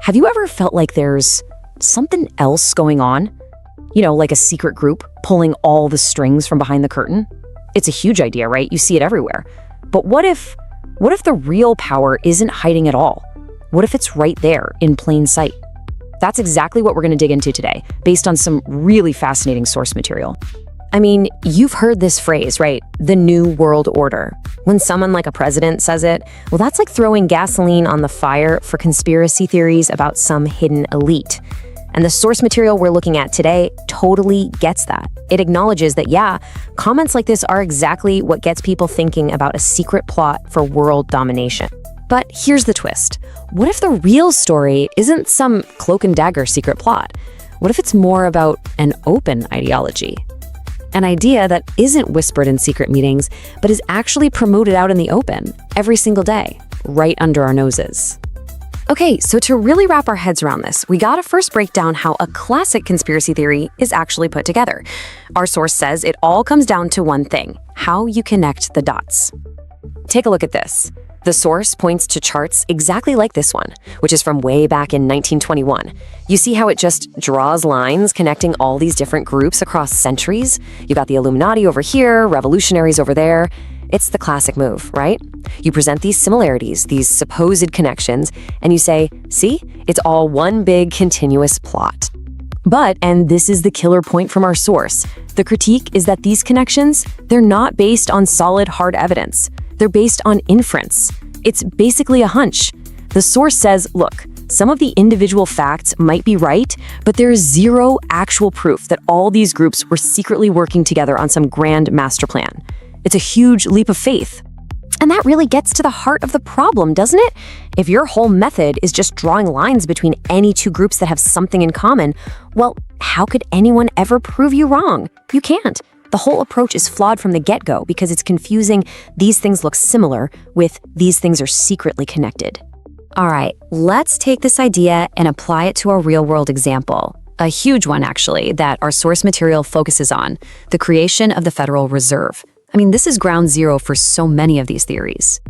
Have you ever felt like there's something else going on? Like a secret group pulling all the strings from behind the curtain? It's a huge idea, right? You see it everywhere. But what if the real power isn't hiding at all? What if it's right there in plain sight? That's exactly what we're going to dig into today, based on some really fascinating source material. I mean, you've heard this phrase, right? The New World Order. When someone like a president says it, well, that's like throwing gasoline on the fire for conspiracy theories about some hidden elite. And the source material we're looking at today totally gets that. It acknowledges that, yeah, comments like this are exactly what gets people thinking about a secret plot for world domination. But here's the twist. What if the real story isn't some cloak and dagger secret plot? What if it's more about an open ideology? An idea that isn't whispered in secret meetings, but is actually promoted out in the open every single day, right under our noses. Okay, so to really wrap our heads around this, we gotta first break down how a classic conspiracy theory is actually put together. Our source says it all comes down to one thing: how you connect the dots. Take a look at this. The source points to charts exactly like this one, which is from way back in 1921. You see how it just draws lines connecting all these different groups across centuries? You got the Illuminati over here, revolutionaries over there. It's the classic move, right? You present these similarities, these supposed connections, and you say, see, it's all one big continuous plot. But, and this is the killer point from our source, the critique is that these connections, they're not based on solid, hard evidence. They're based on inference. It's basically a hunch. The source says, look, some of the individual facts might be right, but there is zero actual proof that all these groups were secretly working together on some grand master plan. It's a huge leap of faith. And that really gets to the heart of the problem, doesn't it? If your whole method is just drawing lines between any two groups that have something in common, well, how could anyone ever prove you wrong? You can't. The whole approach is flawed from the get-go because it's confusing these things look similar with these things are secretly connected. All right, let's take this idea and apply it to a real-world example. A huge one, actually, that our source material focuses on: the creation of the Federal Reserve. I mean, this is ground zero for so many of these theories.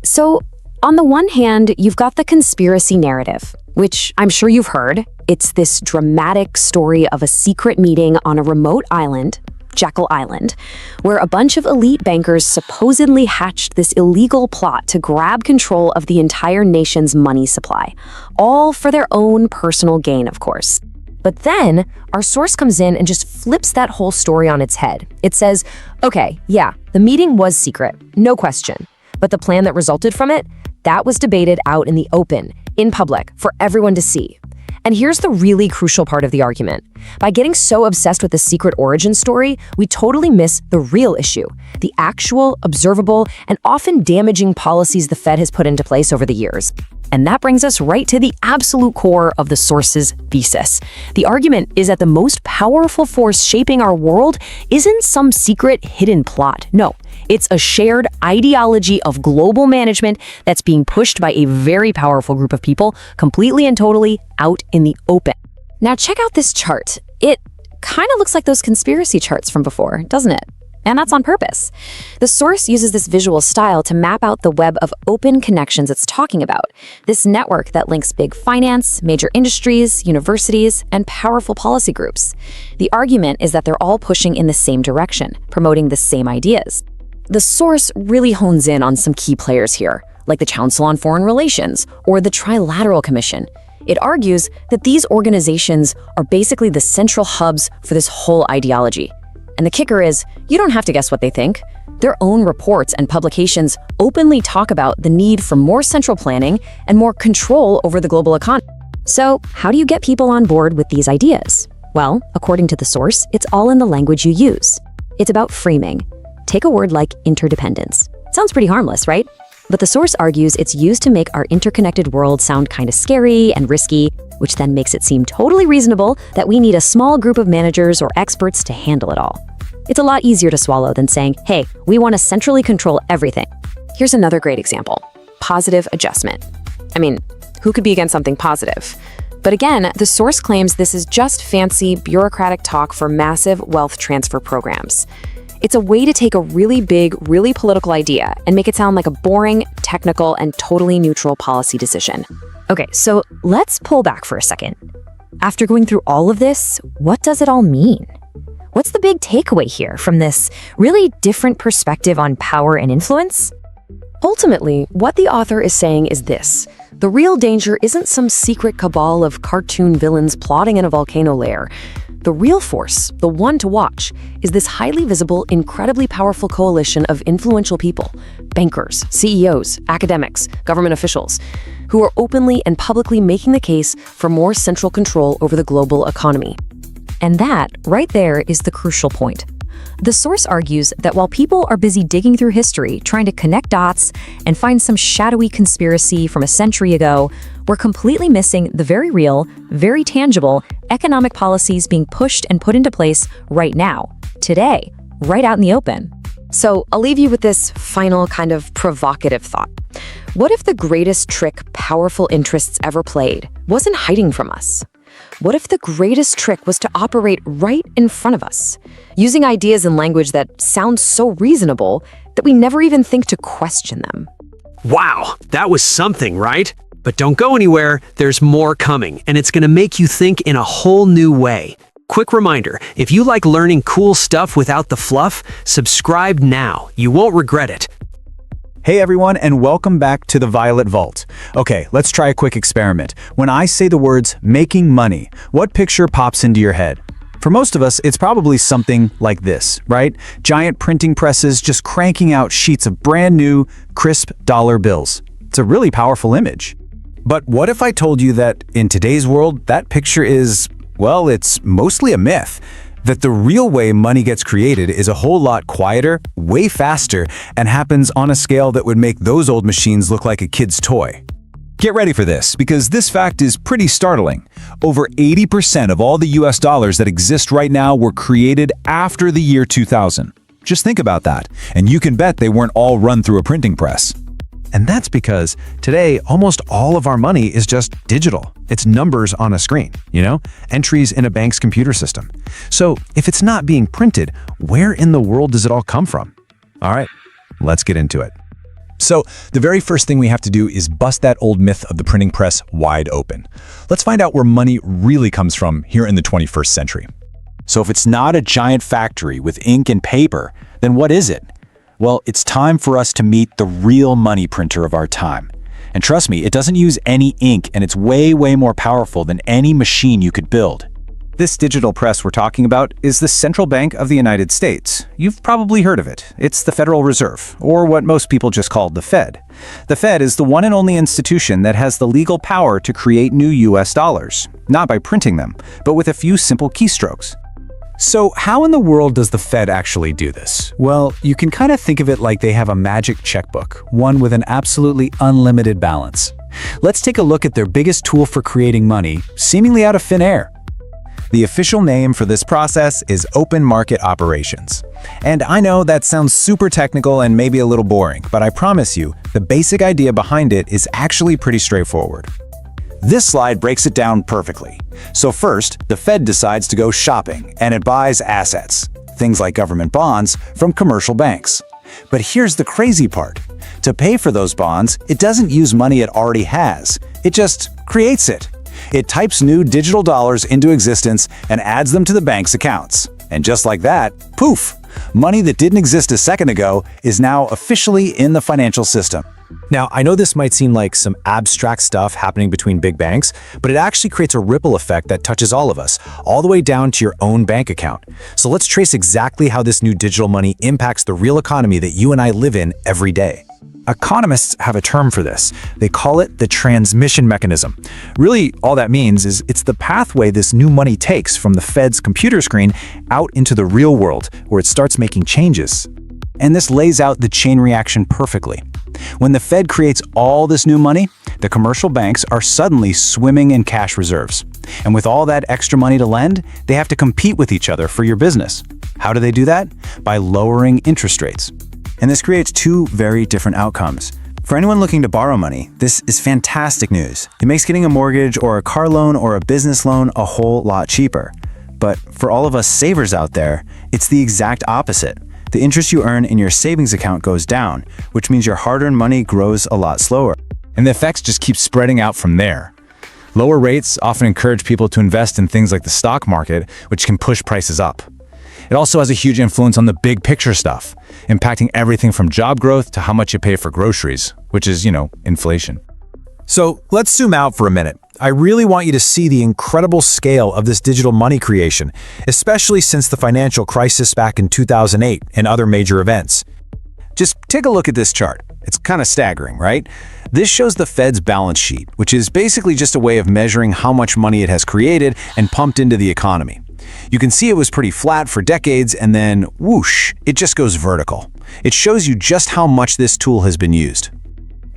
So, on the one hand, you've got the conspiracy narrative, which I'm sure you've heard. It's this dramatic story of a secret meeting on a remote island, Jekyll Island, where a bunch of elite bankers supposedly hatched this illegal plot to grab control of the entire nation's money supply, all for their own personal gain, of course. But then, our source comes in and just flips that whole story on its head. It says, okay, yeah, the meeting was secret, no question. But the plan that resulted from it, that was debated out in the open, in public, for everyone to see. And here's the really crucial part of the argument. By getting so obsessed with the secret origin story, we totally miss the real issue, the actual, observable, and often damaging policies the Fed has put into place over the years. And that brings us right to the absolute core of the source's thesis. The argument is that the most powerful force shaping our world isn't some secret hidden plot. No, it's a shared ideology of global management that's being pushed by a very powerful group of people, completely and totally out in the open. Now check out this chart. It kind of looks like those conspiracy charts from before, doesn't it? And that's on purpose. The source uses this visual style to map out the web of open connections it's talking about, this network that links big finance, major industries, universities, and powerful policy groups. The argument is that they're all pushing in the same direction, promoting the same ideas. The source really hones in on some key players here, like the Council on Foreign Relations or the Trilateral Commission. It argues that these organizations are basically the central hubs for this whole ideology. And the kicker is, you don't have to guess what they think. Their own reports and publications openly talk about the need for more central planning and more control over the global economy. So, how do you get people on board with these ideas? Well, according to the source, it's all in the language you use. It's about framing. Take a word like interdependence. Sounds pretty harmless, right? But the source argues it's used to make our interconnected world sound kind of scary and risky, which then makes it seem totally reasonable that we need a small group of managers or experts to handle it all. It's a lot easier to swallow than saying, hey, we want to centrally control everything. Here's another great example: positive adjustment. I mean, who could be against something positive? But again, the source claims this is just fancy bureaucratic talk for massive wealth transfer programs. It's a way to take a really big, really political idea and make it sound like a boring, technical, and totally neutral policy decision. Okay, so let's pull back for a second. After going through all of this, what does it all mean? What's the big takeaway here from this really different perspective on power and influence? Ultimately, what the author is saying is this: the real danger isn't some secret cabal of cartoon villains plotting in a volcano lair. The real force, the one to watch, is this highly visible, incredibly powerful coalition of influential people, bankers, CEOs, academics, government officials, who are openly and publicly making the case for more central control over the global economy. And that, right there, is the crucial point. The source argues that while people are busy digging through history, trying to connect dots and find some shadowy conspiracy from a century ago, we're completely missing the very real, very tangible economic policies being pushed and put into place right now, today, right out in the open. So I'll leave you with this final kind of provocative thought. What if the greatest trick powerful interests ever played wasn't hiding from us? What if the greatest trick was to operate right in front of us, using ideas and language that sound so reasonable that we never even think to question them? Wow, that was something, right? But don't go anywhere, there's more coming, and it's going to make you think in a whole new way. Quick reminder, if you like learning cool stuff without the fluff, subscribe now. You won't regret it. Hey everyone, and welcome back to the Violet Vault. Okay, let's try a quick experiment. When I say the words making money, what picture pops into your head? For most of us, it's probably something like this, right? Giant printing presses just cranking out sheets of brand new, crisp dollar bills. It's a really powerful image. But what if I told you that in today's world, that picture is, well, it's mostly a myth? That the real way money gets created is a whole lot quieter, way faster, and happens on a scale that would make those old machines look like a kid's toy. Get ready for this, because this fact is pretty startling. Over 80% of all the US dollars that exist right now were created after the year 2000. Just think about that, and you can bet they weren't all run through a printing press. And that's because today, almost all of our money is just digital. It's numbers on a screen, entries in a bank's computer system. So if it's not being printed, where in the world does it all come from? All right, let's get into it. So the very first thing we have to do is bust that old myth of the printing press wide open. Let's find out where money really comes from here in the 21st century. So if it's not a giant factory with ink and paper, then what is it? Well, it's time for us to meet the real money printer of our time. And trust me, it doesn't use any ink, and it's way, way more powerful than any machine you could build. This digital press we're talking about is the Central Bank of the United States. You've probably heard of it. It's the Federal Reserve, or what most people just call the Fed. The Fed is the one and only institution that has the legal power to create new US dollars, not by printing them, but with a few simple keystrokes. So how in the world does the Fed actually do this? Well, you can kind of think of it like they have a magic checkbook, one with an absolutely unlimited balance. Let's take a look at their biggest tool for creating money, seemingly out of thin air. The official name for this process is open market operations. And I know that sounds super technical and maybe a little boring, but I promise you, the basic idea behind it is actually pretty straightforward. This slide breaks it down perfectly. So first, the Fed decides to go shopping, and it buys assets, things like government bonds, from commercial banks. But here's the crazy part. To pay for those bonds, it doesn't use money it already has. It just creates it. It types new digital dollars into existence and adds them to the bank's accounts. And just like that, poof! Money that didn't exist a second ago is now officially in the financial system. Now, I know this might seem like some abstract stuff happening between big banks, but it actually creates a ripple effect that touches all of us, all the way down to your own bank account. So let's trace exactly how this new digital money impacts the real economy that you and I live in every day. Economists have a term for this. They call it the transmission mechanism. Really, all that means is it's the pathway this new money takes from the Fed's computer screen out into the real world, where it starts making changes. And this lays out the chain reaction perfectly. When the Fed creates all this new money, the commercial banks are suddenly swimming in cash reserves. And with all that extra money to lend, they have to compete with each other for your business. How do they do that? By lowering interest rates. And this creates two very different outcomes. For anyone looking to borrow money, this is fantastic news. It makes getting a mortgage or a car loan or a business loan a whole lot cheaper. But for all of us savers out there, it's the exact opposite. the interest you earn in your savings account goes down, which means your hard-earned money grows a lot slower. And the effects just keep spreading out from there. Lower rates often encourage people to invest in things like the stock market, which can push prices up. It also has a huge influence on the big picture stuff, impacting everything from job growth to how much you pay for groceries, which is, inflation. So let's zoom out for a minute. I really want you to see the incredible scale of this digital money creation, especially since the financial crisis back in 2008 and other major events. Just take a look at this chart. It's kind of staggering, right? This shows the Fed's balance sheet, which is basically just a way of measuring how much money it has created and pumped into the economy. You can see it was pretty flat for decades, and then whoosh, it just goes vertical. It shows you just how much this tool has been used.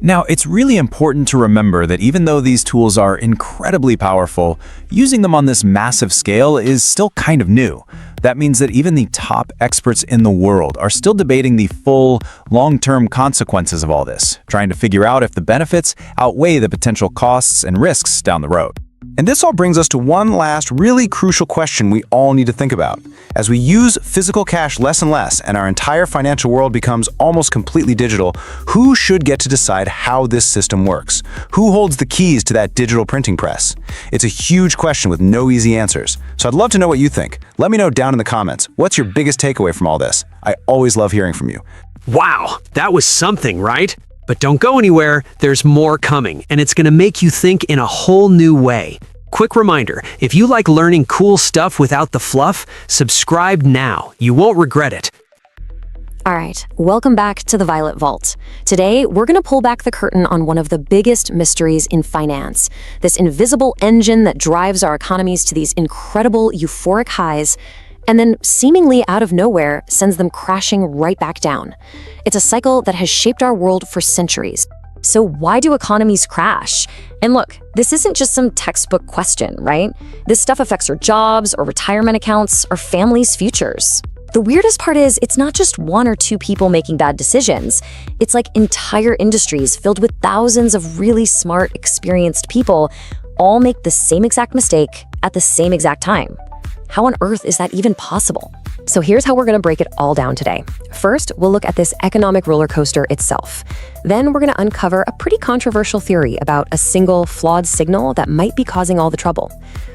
Now, it's really important to remember that even though these tools are incredibly powerful, using them on this massive scale is still kind of new. That means that even the top experts in the world are still debating the full, long-term consequences of all this, trying to figure out if the benefits outweigh the potential costs and risks down the road. And this all brings us to one last really crucial question we all need to think about. As we use physical cash less and less and our entire financial world becomes almost completely digital, who should get to decide how this system works? Who holds the keys to that digital printing press? It's a huge question with no easy answers. So I'd love to know what you think. Let me know down in the comments. What's your biggest takeaway from all this? I always love hearing from you. Wow, that was something, right? But don't go anywhere, there's more coming, and it's going to make you think in a whole new way. Quick reminder, if you like learning cool stuff without the fluff, subscribe now. You won't regret it. All right, welcome back to the Violet Vault. Today, we're going to pull back the curtain on one of the biggest mysteries in finance, this invisible engine that drives our economies to these incredible euphoric highs, and then seemingly out of nowhere sends them crashing right back down. It's a cycle that has shaped our world for centuries. So why do economies crash? And look, this isn't just some textbook question, right? This stuff affects our jobs, our retirement accounts, our families' futures. The weirdest part is it's not just one or two people making bad decisions. It's like entire industries filled with thousands of really smart, experienced people all make the same exact mistake at the same exact time. How on earth is that even possible? So here's how we're going to break it all down today. First, we'll look at this economic roller coaster itself. Then we're going to uncover a pretty controversial theory about a single flawed signal that might be causing all the trouble.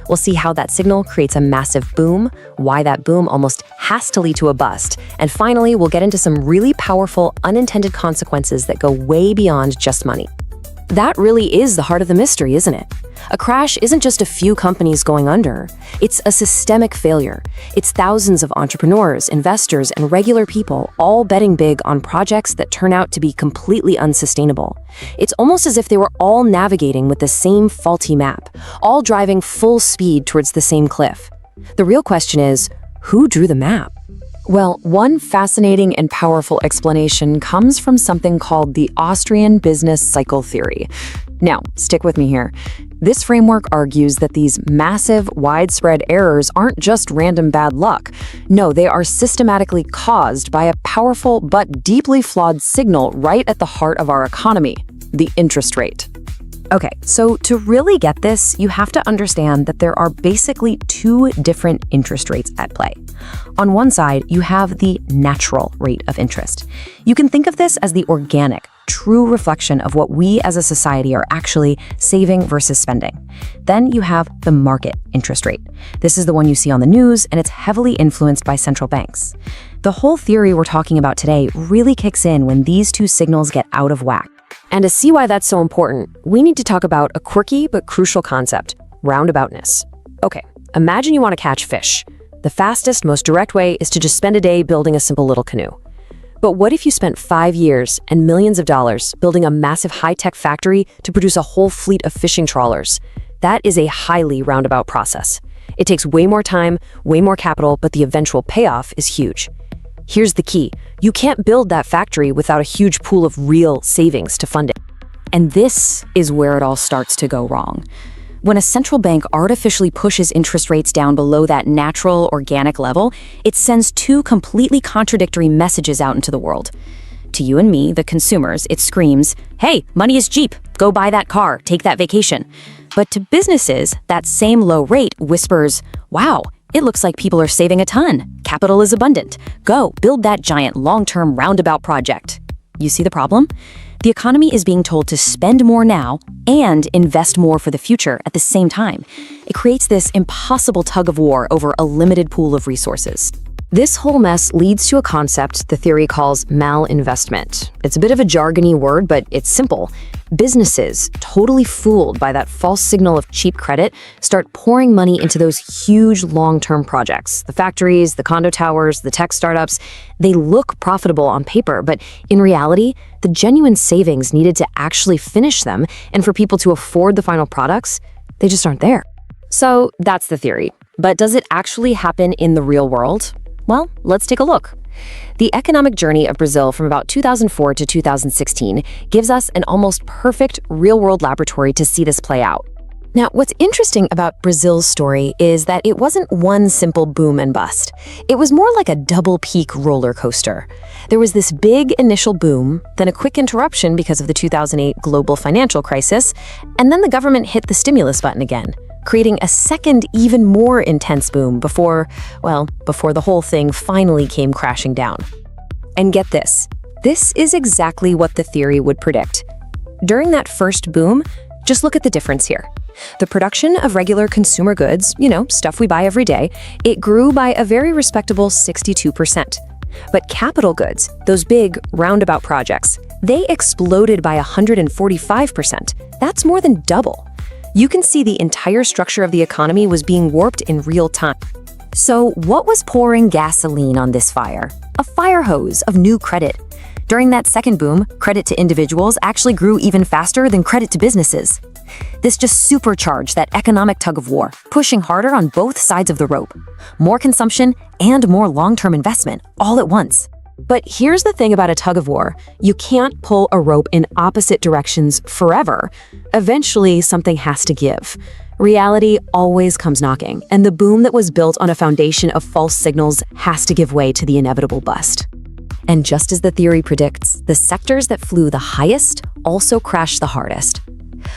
We'll see how that signal creates a massive boom, why that boom almost has to lead to a bust, and finally, we'll get into some really powerful unintended consequences that go way beyond just money. That really is the heart of the mystery, isn't it? A crash isn't just a few companies going under. It's a systemic failure. It's thousands of entrepreneurs, investors, and regular people all betting big on projects that turn out to be completely unsustainable. It's almost as if they were all navigating with the same faulty map, all driving full speed towards the same cliff. The real question is, who drew the map? Well, one fascinating and powerful explanation comes from something called the Austrian business cycle theory. Now, stick with me here. This framework argues that these massive, widespread errors aren't just random bad luck. No, they are systematically caused by a powerful but deeply flawed signal right at the heart of our economy, the interest rate. Okay, so to really get this, you have to understand that there are basically two different interest rates at play. On one side, you have the natural rate of interest. You can think of this as the organic, true reflection of what we as a society are actually saving versus spending. Then you have the market interest rate. This is the one you see on the news, and it's heavily influenced by central banks. The whole theory we're talking about today really kicks in when these two signals get out of whack. And to see why that's so important, we need to talk about a quirky but crucial concept, roundaboutness. Okay, imagine you want to catch fish. The fastest, most direct way is to just spend a day building a simple little canoe. But what if you spent 5 years and millions of dollars building a massive high-tech factory to produce a whole fleet of fishing trawlers? That is a highly roundabout process. It takes way more time, way more capital, but the eventual payoff is huge. Here's the key. You can't build that factory without a huge pool of real savings to fund it. And this is where it all starts to go wrong. When a central bank artificially pushes interest rates down below that natural, organic level, it sends two completely contradictory messages out into the world. To you and me, the consumers, it screams, "Hey, money is cheap. Go buy that car, take that vacation." But to businesses, that same low rate whispers, "Wow, It looks like people are saving a ton. Capital is abundant. Go, build that giant long-term roundabout project. You see the problem? The economy is being told to spend more now and invest more for the future at the same time. It creates this impossible tug of war over a limited pool of resources. This whole mess leads to a concept the theory calls malinvestment. It's a bit of a jargony word, but it's simple. Businesses, totally fooled by that false signal of cheap credit, start pouring money into those huge long-term projects. The factories, the condo towers, the tech startups, they look profitable on paper, but in reality, the genuine savings needed to actually finish them and for people to afford the final products, they just aren't there. So that's the theory. But does it actually happen in the real world? Well, let's take a look. The economic journey of Brazil from about 2004 to 2016 gives us an almost perfect real-world laboratory to see this play out. Now, what's interesting about Brazil's story is that it wasn't one simple boom and bust. It was more like a double-peak roller coaster. There was this big initial boom, then a quick interruption because of the 2008 global financial crisis, and then the government hit the stimulus button again, creating a second, even more intense boom before the whole thing finally came crashing down. And get this is exactly what the theory would predict. During that first boom, just look at the difference here. The production of regular consumer goods, stuff we buy every day, it grew by a very respectable 62%. But capital goods, those big roundabout projects, they exploded by 145%. That's more than double. You can see the entire structure of the economy was being warped in real time. So what was pouring gasoline on this fire? A fire hose of new credit. During that second boom, credit to individuals actually grew even faster than credit to businesses. This just supercharged that economic tug of war, pushing harder on both sides of the rope. More consumption and more long-term investment, all at once. But here's the thing about a tug of war. You can't pull a rope in opposite directions forever. Eventually, something has to give. Reality always comes knocking, and the boom that was built on a foundation of false signals has to give way to the inevitable bust. And just as the theory predicts, the sectors that flew the highest also crashed the hardest.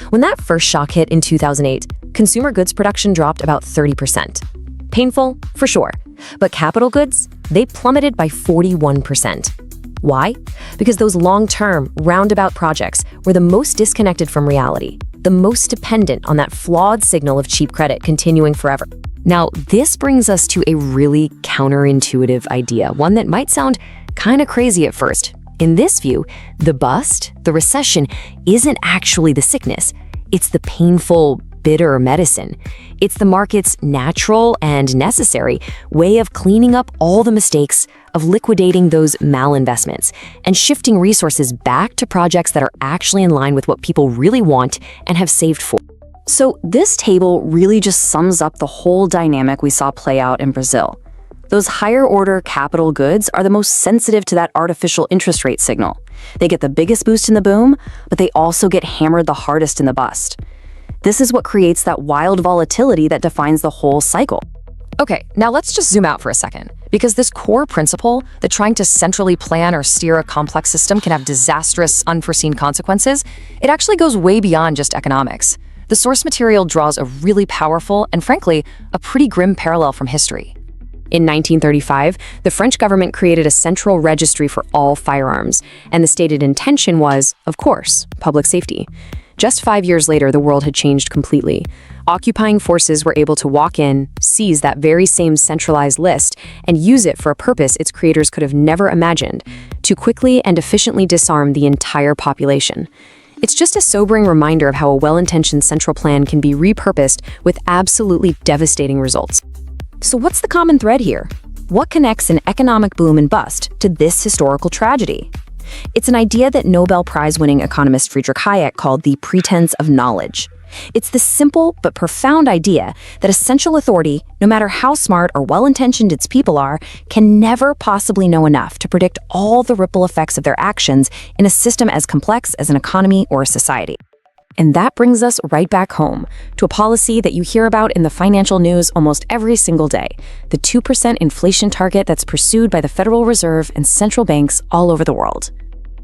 When that first shock hit in 2008, consumer goods production dropped about 30%. Painful, for sure. But capital goods, they plummeted by 41%. Why? Because those long-term, roundabout projects were the most disconnected from reality, the most dependent on that flawed signal of cheap credit continuing forever. Now, this brings us to a really counterintuitive idea, one that might sound kind of crazy at first. In this view, the bust, the recession, isn't actually the sickness. It's the painful, bitter medicine. It's the market's natural and necessary way of cleaning up all the mistakes, of liquidating those malinvestments, and shifting resources back to projects that are actually in line with what people really want and have saved for. So this table really just sums up the whole dynamic we saw play out in Brazil. Those higher-order capital goods are the most sensitive to that artificial interest rate signal. They get the biggest boost in the boom, but they also get hammered the hardest in the bust. This is what creates that wild volatility that defines the whole cycle. Okay, now let's just zoom out for a second, because this core principle that trying to centrally plan or steer a complex system can have disastrous, unforeseen consequences, it actually goes way beyond just economics. The source material draws a really powerful and, frankly, a pretty grim parallel from history. In 1935, the French government created a central registry for all firearms, and the stated intention was, of course, public safety. Just 5 years later, the world had changed completely. Occupying forces were able to walk in, seize that very same centralized list, and use it for a purpose its creators could have never imagined, to quickly and efficiently disarm the entire population. It's just a sobering reminder of how a well-intentioned central plan can be repurposed with absolutely devastating results. So what's the common thread here? What connects an economic boom and bust to this historical tragedy? It's an idea that Nobel Prize-winning economist Friedrich Hayek called the pretense of knowledge. It's the simple but profound idea that a central authority, no matter how smart or well-intentioned its people are, can never possibly know enough to predict all the ripple effects of their actions in a system as complex as an economy or a society. And that brings us right back home, to a policy that you hear about in the financial news almost every single day, the 2% inflation target that's pursued by the Federal Reserve and central banks all over the world.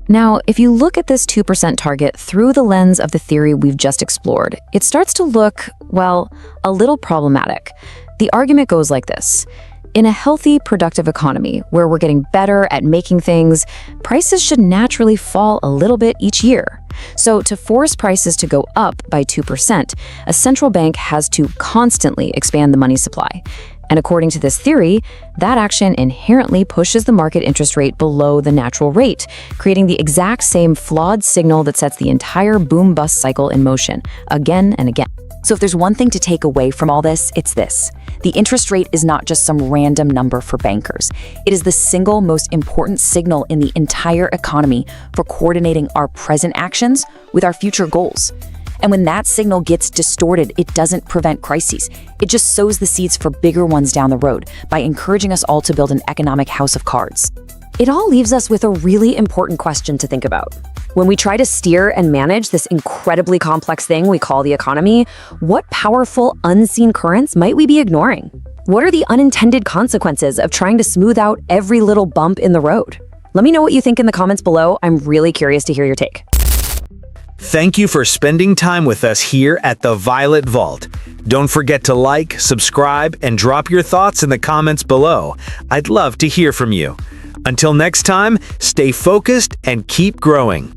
Now, if you look at this 2% target through the lens of the theory we've just explored, it starts to look, well, a little problematic. The argument goes like this. In a healthy, productive economy, where we're getting better at making things, prices should naturally fall a little bit each year. So to force prices to go up by 2%, a central bank has to constantly expand the money supply. And according to this theory, that action inherently pushes the market interest rate below the natural rate, creating the exact same flawed signal that sets the entire boom-bust cycle in motion, again and again. So if there's one thing to take away from all this, it's this. The interest rate is not just some random number for bankers. It is the single most important signal in the entire economy for coordinating our present actions with our future goals. And when that signal gets distorted, it doesn't prevent crises. It just sows the seeds for bigger ones down the road by encouraging us all to build an economic house of cards. It all leaves us with a really important question to think about. When we try to steer and manage this incredibly complex thing we call the economy, what powerful, unseen currents might we be ignoring? What are the unintended consequences of trying to smooth out every little bump in the road? Let me know what you think in the comments below. I'm really curious to hear your take. Thank you for spending time with us here at the Violet Vault. Don't forget to like, subscribe, and drop your thoughts in the comments below. I'd love to hear from you. Until next time, stay focused and keep growing.